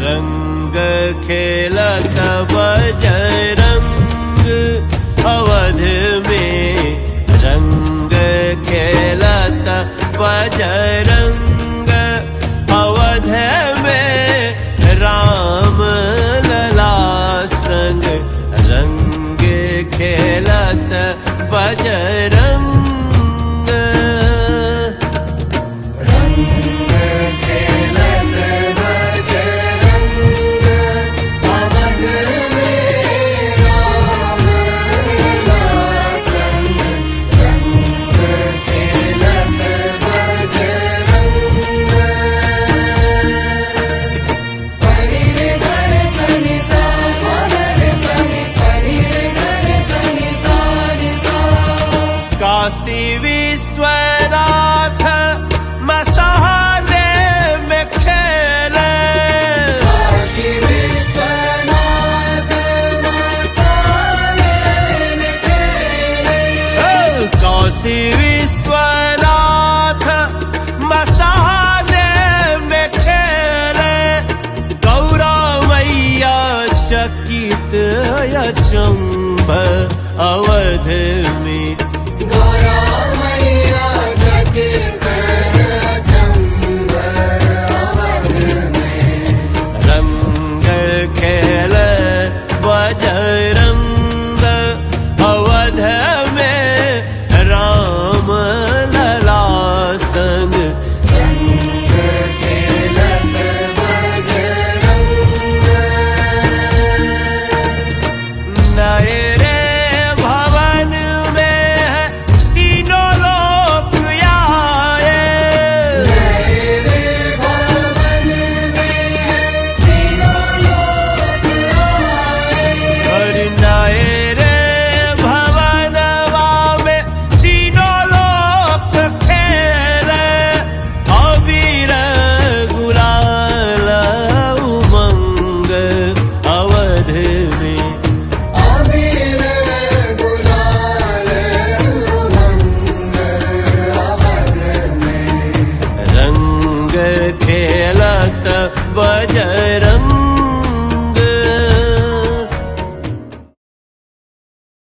रंग खेलत बजरंग अवध में, रंग खेलत बजरंग अवध में, राम लला संग रंग खेलत बजरंग। काशी विश्वनाथ मसाले में खेले, काशी विश्वनाथ मसाले में खेले, काशी विश्वनाथ मसाले में खेले, गौरा मैया चकित अचंभ अवध